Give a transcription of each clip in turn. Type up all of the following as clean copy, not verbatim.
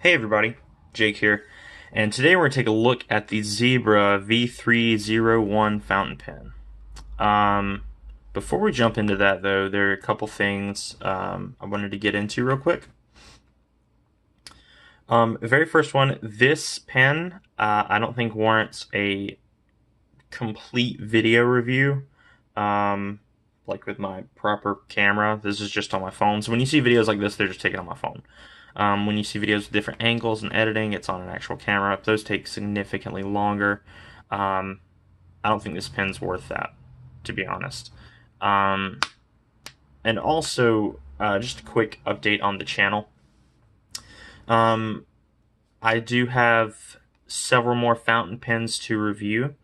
Hey everybody, Jake here, and today we're going to take a look at the Zebra V301 fountain pen. Um, Before we jump into that though, there are a couple things I wanted to get into real quick. The very first one, this pen I don't think warrants a complete video review. Like with my proper camera, this is just on my phone. So when you see videos like this, they're just taken on my phone. When you see videos with different angles and editing, it's on an actual camera. Those take significantly longer. I don't think this pen's worth that, to be honest. And also, just a quick update on the channel. I do have several more fountain pens to review,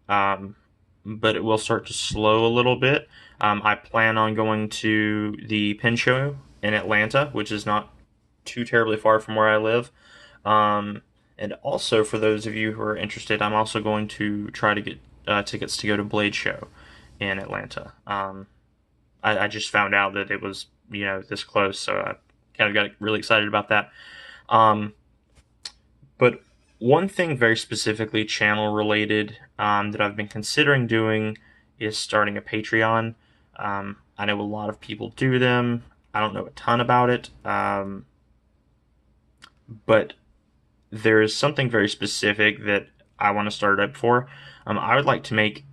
but it will start to slow a little bit. I plan on going to the pen show in Atlanta, which is not too terribly far from where I live. And also, for those of you who are interested, I'm also going to try to get tickets to go to Blade Show in Atlanta. I just found out that it was this close, so I kind of got really excited about that. But one thing very specifically channel related that I've been considering doing is starting a Patreon. I know a lot of people do them. I don't know a ton about it. But there is something very specific that I want to start up for. I would like to make,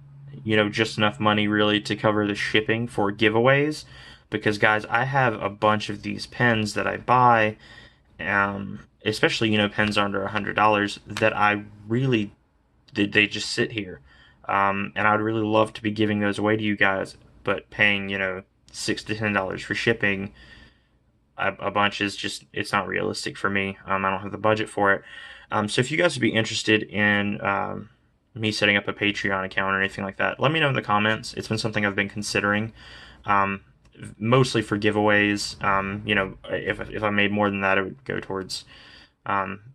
just enough money really to cover the shipping for giveaways, because guys, I have a bunch of these pens that I buy, especially pens under $100 that I really they just sit here, and I'd really love to be giving those away to you guys, but paying $6 to $10 for shipping a bunch is just, it's not realistic for me. I don't have the budget for it. So if you guys would be interested in me setting up a Patreon account or anything like that, let me know in the comments. It's been something I've been considering, mostly for giveaways. If I made more than that, it would go towards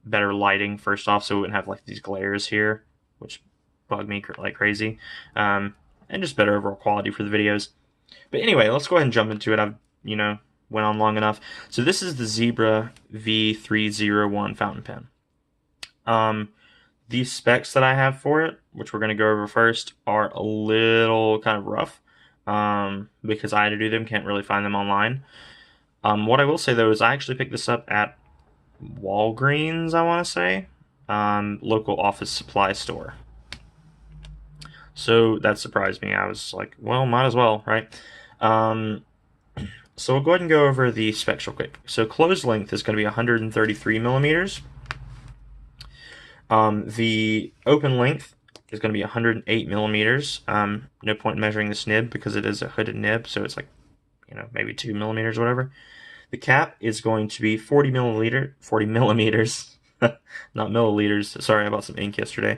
better lighting first off, so we wouldn't have like these glares here, which bug me like crazy, and just better overall quality for the videos. But anyway, let's go ahead and jump into it. I've went on long enough. So this is the Zebra V301 fountain pen. These specs that I have for it, which we're going to go over first, are a little kind of rough because I had to do them, can't really find them online. What I will say though is I actually picked this up at Walgreens, I want to say, local office supply store. So that surprised me. I was like, well, might as well, right? So we'll go ahead and go over the specs real quick. So closed length is going to be 133 millimeters. The open length is going to be 108 millimeters. No point in measuring this nib because it is a hooded nib, so it's like, maybe 2 millimeters or whatever. The cap is going to be 40 millimeters, not milliliters. Sorry, I bought some ink yesterday.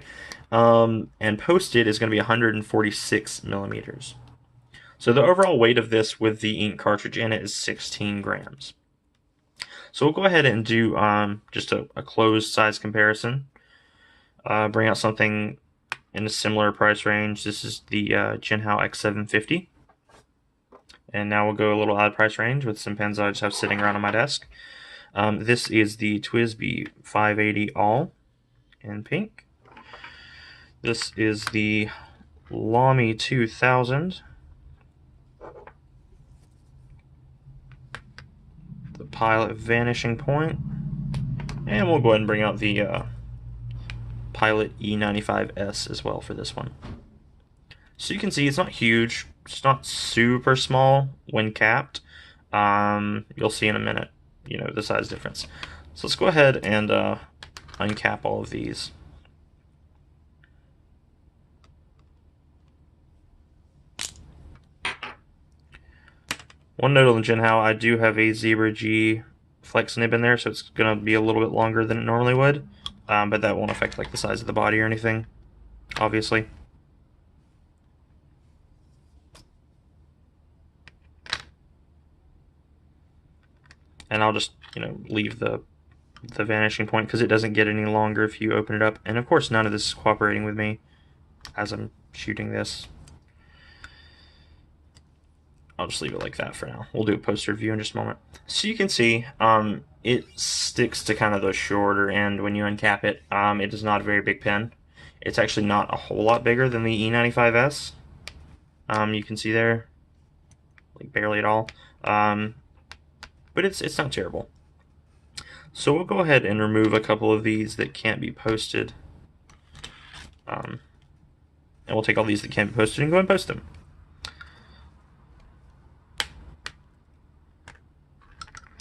And posted is going to be 146 millimeters. So the overall weight of this with the ink cartridge in it is 16 grams. So we'll go ahead and do just a closed size comparison. Bring out something in a similar price range. This is the Jinhao X750. And now we'll go a little odd price range with some pens I just have sitting around on my desk. This is the TWSBI 580 All in pink. This is the Lamy 2000. The Pilot Vanishing Point. And we'll go ahead and bring out the Pilot E95S as well for this one. So you can see it's not huge. It's not super small when capped. You'll see in a minute, the size difference. So let's go ahead and uncap all of these. One note on the Jinhao, I do have a Zebra G flex nib in there, so it's going to be a little bit longer than it normally would, but that won't affect like the size of the body or anything, obviously. And I'll just, leave the vanishing point because it doesn't get any longer if you open it up. And of course, none of this is cooperating with me as I'm shooting this. I'll just leave it like that for now. We'll do a post review in just a moment. So you can see it sticks to kind of the shorter end when you uncap it. It is not a very big pen. It's actually not a whole lot bigger than the E95S. You can see there, like barely at all. But it's not terrible. So we'll go ahead and remove a couple of these that can't be posted. And we'll take all these that can't be posted and go and post them.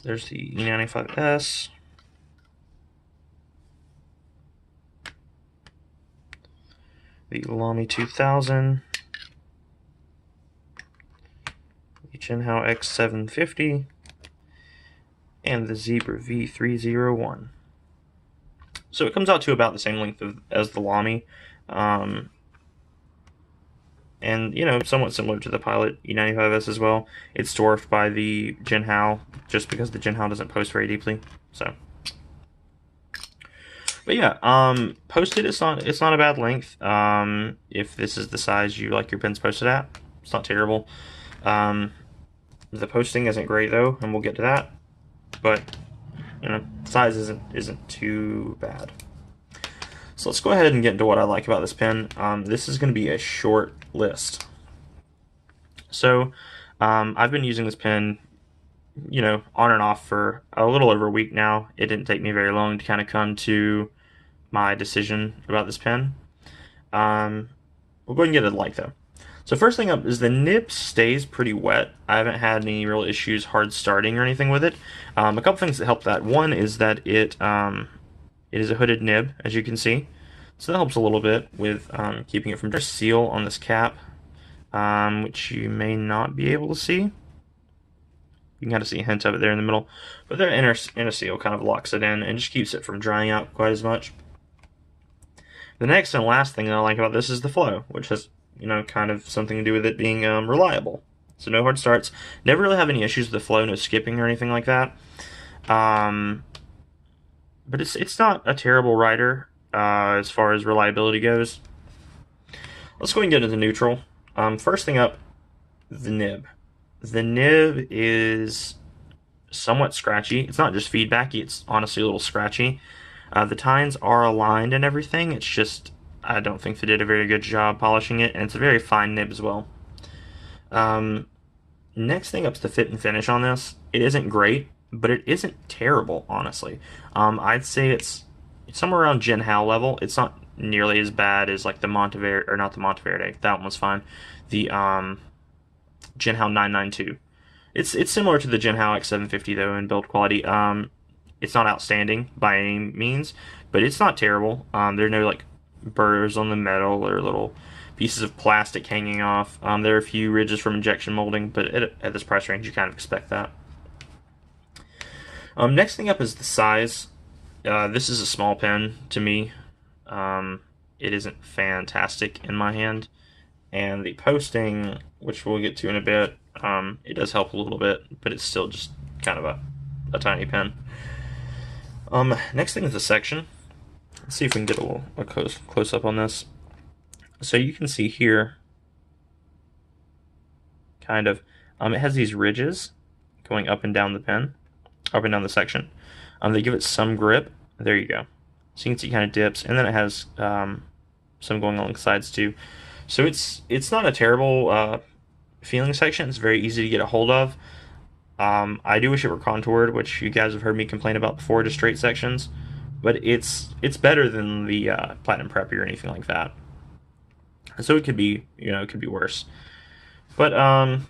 There's the E95S. The Lamy 2000. The Jinhao X750. And the Zebra V301. So it comes out to about the same length as the Lamy. And, you know, somewhat similar to the Pilot E95S as well. It's dwarfed by the Jinhao, just because the Jinhao doesn't post very deeply. So, but yeah, posted, it's not a bad length. If this is the size you like your pens posted at, it's not terrible. The posting isn't great though, and we'll get to that. But, you know, size isn't too bad. So let's go ahead and get into what I like about this pen. This is going to be a short list. So I've been using this pen, you know, on and off for a little over a week now. It didn't take me very long to kind of come to my decision about this pen. We'll go ahead and get it like though. So first thing up is the nib stays pretty wet. I haven't had any real issues hard starting or anything with it. A couple things that help that. One is that it is a hooded nib, as you can see. So that helps a little bit with keeping it from just seal on this cap, which you may not be able to see. You can kind of see a hint of it there in the middle. But the inner seal kind of locks it in and just keeps it from drying out quite as much. The next and last thing that I like about this is the flow, which has, you know, kind of something to do with it being reliable. So no hard starts. Never really have any issues with the flow, no skipping or anything like that. But it's not a terrible writer as far as reliability goes. Let's go ahead and get into the neutral. First thing up, the nib. The nib is somewhat scratchy. It's not just feedbacky, it's honestly a little scratchy. The tines are aligned and everything. It's just, I don't think they did a very good job polishing it, and it's a very fine nib as well. Next thing up is the fit and finish on this. It isn't great, but it isn't terrible, honestly. I'd say it's somewhere around Jinhao level. It's not nearly as bad as like the Monteverde, or not the Monteverde, that one was fine. The Jinhao 992. It's similar to the Jinhao X750 though in build quality. It's not outstanding by any means, but it's not terrible. There are no like burrs on the metal or little pieces of plastic hanging off. There are a few ridges from injection molding, but at this price range you kind of expect that. Next thing up is the size. This is a small pen to me. It isn't fantastic in my hand, and the posting, which we'll get to in a bit, it does help a little bit, but it's still just kind of a tiny pen. Next thing is the section. Let's see if we can get a close up on this. So you can see here, kind of, it has these ridges going up and down the pen, up and down the section. They give it some grip. There you go. So you can see it kind of dips, and then it has some going along the sides too. So it's not a terrible feeling section. It's very easy to get a hold of. I do wish it were contoured, which you guys have heard me complain about before, just straight sections. But it's better than the Platinum Preppy or anything like that. So it could be, you know, it could be worse. But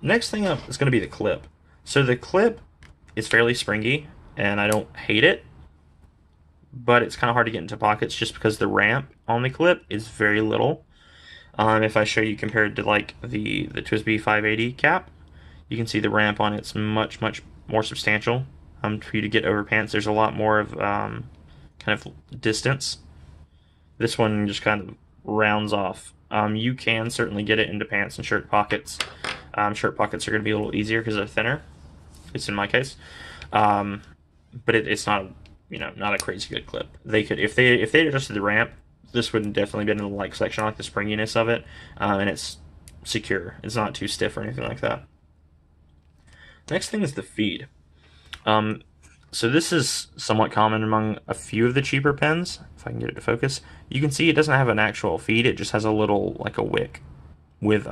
next thing up is going to be the clip. So the clip is fairly springy, and I don't hate it, but it's kind of hard to get into pockets just because the ramp on the clip is very little. If I show you compared to like the TWSBI 580 cap, you can see the ramp on it's much more substantial. For you to get over pants, there's a lot more of kind of distance. This one just kind of rounds off. You can certainly get it into pants and shirt pockets. Shirt pockets are going to be a little easier because they're thinner. It's in my case, but it's not, you know, not a crazy good clip. They could, if they adjusted the ramp, this would definitely be in the like section. I like the springiness of it, and it's secure. It's not too stiff or anything like that. Next thing is the feed. So this is somewhat common among a few of the cheaper pens. If I can get it to focus, you can see it doesn't have an actual feed. It just has a little, like a wick with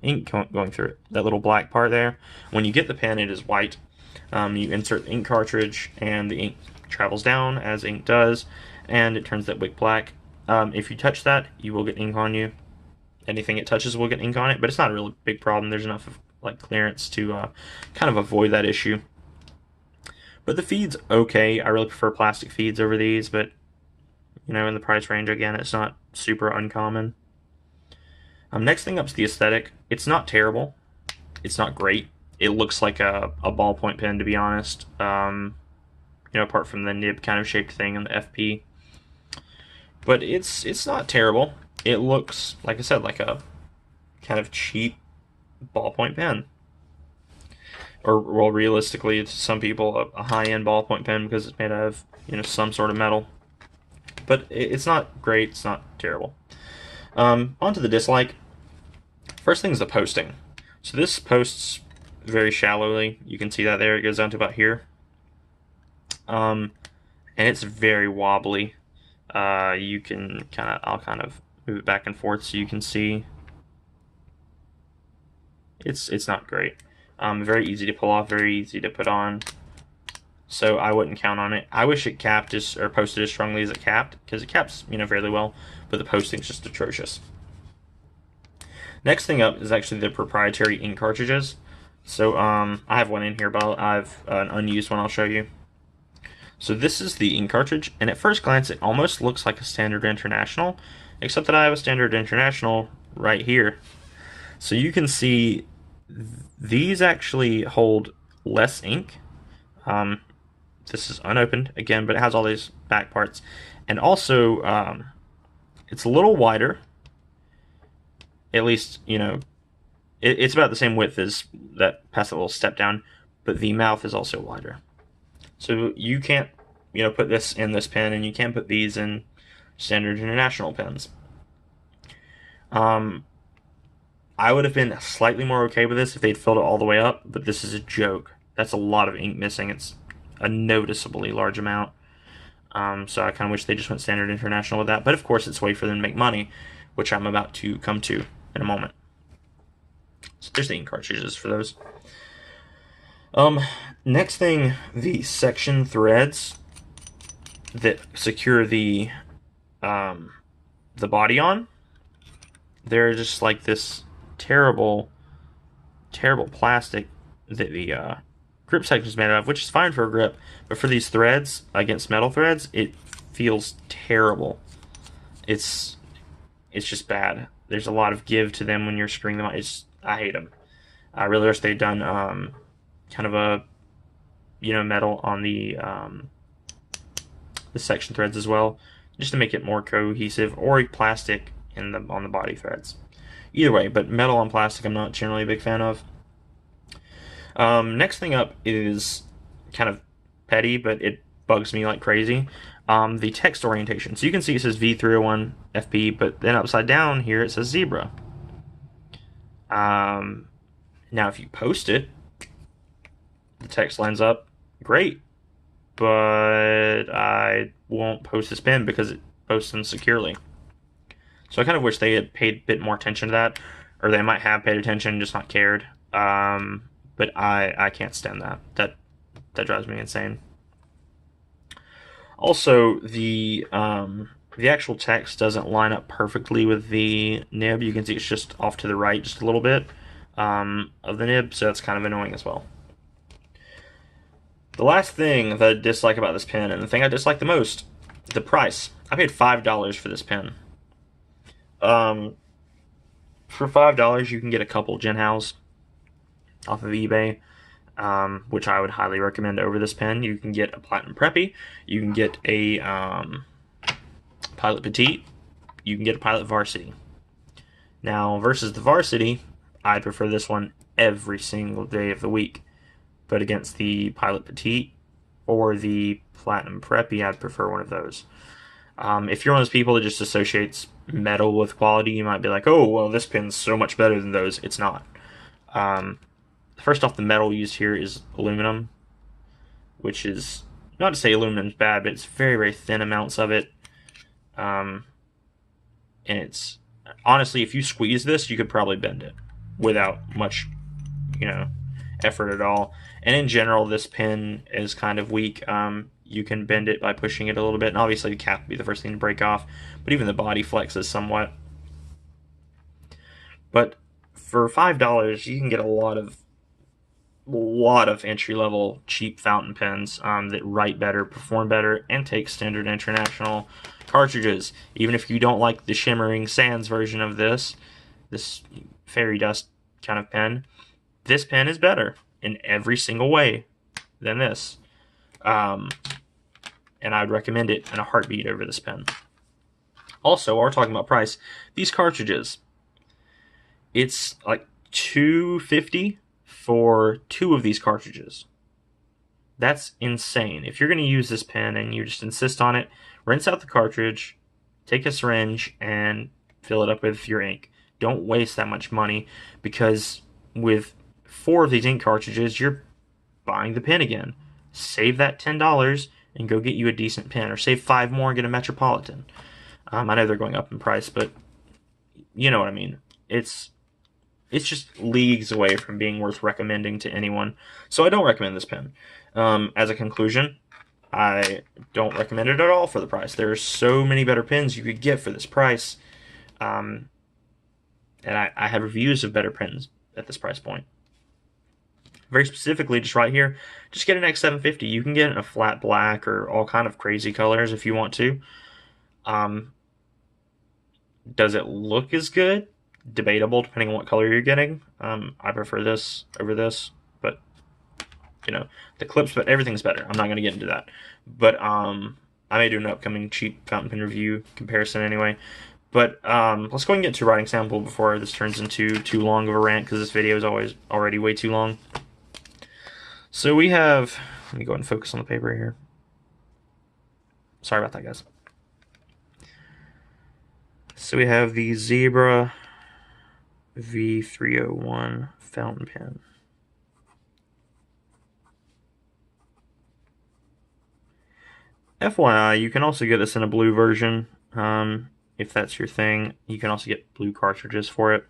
ink going through it. That little black part there. When you get the pen, it is white. You insert the ink cartridge, and the ink travels down as ink does, and it turns that wick black. If you touch that, you will get ink on you. Anything it touches will get ink on it, but it's not a really big problem. There's enough of like clearance to kind of avoid that issue. But the feed's okay. I really prefer plastic feeds over these, but you know, in the price range, again, it's not super uncommon. Next thing up is the aesthetic. It's not terrible. It's not great. It looks like a ballpoint pen, to be honest. You know, apart from the nib kind of shaped thing in the FP. But it's not terrible. It looks, like I said, like a kind of cheap ballpoint pen. Or, well, realistically, to some people, a high-end ballpoint pen because it's made out of, you know, some sort of metal. But it's not great. It's not terrible. On to the dislike. First thing is the posting. So this posts very shallowly. You can see that there. It goes down to about here. And it's very wobbly. You can I'll kind of move it back and forth so you can see. It's not great. Very easy to pull off, very easy to put on. So I wouldn't count on it. I wish it capped or posted as strongly as it capped, because it caps, you know, fairly well, but the posting's just atrocious. Next thing up is actually the proprietary ink cartridges. So I have one in here, but I have an unused one I'll show you. So this is the ink cartridge, and at first glance it almost looks like a Standard International, except that I have a Standard International right here. So you can see these actually hold less ink. This is unopened again, but it has all these back parts, and also it's a little wider. At least, you know, it's about the same width as that past a little step down, but the mouth is also wider. So you can't, you know, put this in this pen, and you can't put these in Standard International pens. I would have been slightly more okay with this if they'd filled it all the way up, but this is a joke. That's a lot of ink missing. It's a noticeably large amount. So I kind of wish they just went Standard International with that. But of course, it's a way for them to make money, which I'm about to come to in a moment. So there's the ink cartridges for those. Next thing, the section threads that secure the body on. They're just like this terrible plastic that the grip section is made out of, which is fine for a grip, but for these threads against metal threads, it feels terrible. It's just bad. There's a lot of give to them when you're screwing them on. I hate them. I really wish they'd done kind of a, you know, metal on the section threads as well, just to make it more cohesive, or plastic on the body threads. Either way, but metal on plastic I'm not generally a big fan of. Next thing up is kind of petty, but it bugs me like crazy. The text orientation. So you can see it says V301 FP, but then upside down here it says zebra. Now if you post it, the text lines up great, but I won't post this pen because it posts them securely. So I kind of wish they had paid a bit more attention to that, or they might have paid attention and just not cared. But I can't stand that. That drives me insane. Also, the actual text doesn't line up perfectly with the nib. You can see it's just off to the right just a little bit of the nib, so that's kind of annoying as well. The last thing that I dislike about this pen, and the thing I dislike the most, the price. I paid $5 for this pen. For $5, you can get a couple Genhaus off of eBay, which I would highly recommend over this pen. You can get a Platinum Preppy, you can get a Pilot Petite, you can get a Pilot Varsity. Now, versus the Varsity, I'd prefer this one every single day of the week. But against the Pilot Petite or the Platinum Preppy, I'd prefer one of those. If you're one of those people that just associates meddle with quality, you might be like, oh, well, this pin's so much better than those. It's not. First off, the metal used here is aluminum, which is not to say aluminum's bad, but it's very, very thin amounts of it. And it's honestly, if you squeeze this, you could probably bend it without much, effort at all. And in general, this pin is kind of weak. You can bend it by pushing it a little bit, and obviously the cap would be the first thing to break off, but even the body flexes somewhat. But for $5, you can get a lot of entry-level cheap fountain pens that write better, perform better, and take standard international cartridges. Even if you don't like the shimmering sands version of this fairy dust kind of pen, this pen is better in every single way than this. And I would recommend it in a heartbeat over this pen. Also, while we're talking about price, these cartridges, it's like $250 for 2 of these cartridges. That's insane. If you're going to use this pen and you just insist on it, rinse out the cartridge, take a syringe, and fill it up with your ink. Don't waste that much money, because with 4 of these ink cartridges, you're buying the pen again. Save that $10 and go get you a decent pen, or save 5 more and get a Metropolitan. I know they're going up in price, but you know what I mean. It's just leagues away from being worth recommending to anyone. So I don't recommend this pen. As a conclusion, I don't recommend it at all for the price. There are so many better pens you could get for this price. And I have reviews of better pens at this price point. Very specifically, just right here, just get an X750. You can get it in a flat black or all kind of crazy colors if you want to. Does it look as good? Debatable, depending on what color you're getting. I prefer this over this, but the clips, but everything's better. I'm not going to get into that, but I may do an upcoming cheap fountain pen review comparison anyway. But let's go and get to writing sample before this turns into too long of a rant, because this video is already way too long. So we have, let me go ahead and focus on the paper here. Sorry about that, guys. So we have the Zebra V301 fountain pen. FYI, you can also get this in a blue version, if that's your thing. You can also get blue cartridges for it.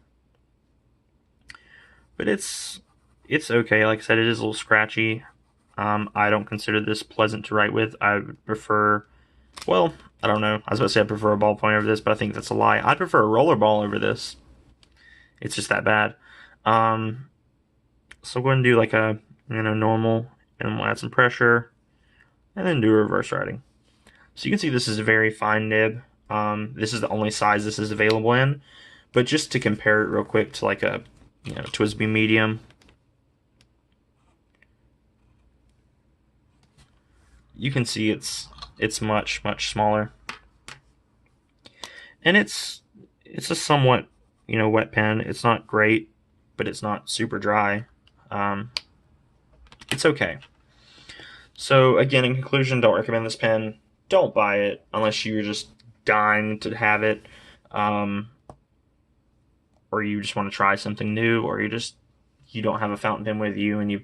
But it's okay. Like I said, it is a little scratchy. I don't consider this pleasant to write with. I would prefer, well, I don't know. I was about to say I prefer a ballpoint over this, but I think that's a lie. I'd prefer a rollerball over this. It's just that bad. So go ahead and do like a normal, and we'll add some pressure, and then do reverse writing. So you can see this is a very fine nib. This is the only size this is available in. But just to compare it real quick to like a TWSBI medium, you can see it's much smaller, and it's a somewhat wet pen. It's not great, but it's not super dry. It's okay. So again, in conclusion, don't recommend this pen. Don't buy it unless you're just dying to have it, or you just want to try something new, or you don't have a fountain pen with you and you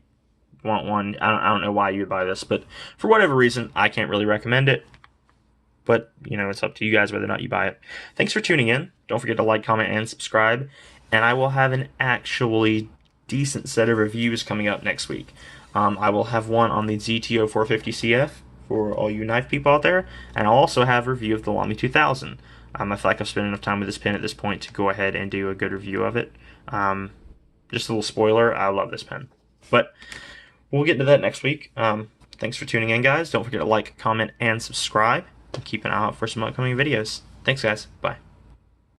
want one. I don't know why you would buy this, but for whatever reason, I can't really recommend it. But it's up to you guys whether or not you buy it. Thanks for tuning in. Don't forget to like, comment, and subscribe. And I will have an actually decent set of reviews coming up next week. I will have one on the ZTO 450CF for all you knife people out there, and I'll also have a review of the Lamy 2000. I feel like I've spent enough time with this pen at this point to go ahead and do a good review of it. Just a little spoiler, I love this pen. But we'll get into that next week. Thanks for tuning in, guys. Don't forget to like, comment, and subscribe. Keep an eye out for some upcoming videos. Thanks, guys. Bye.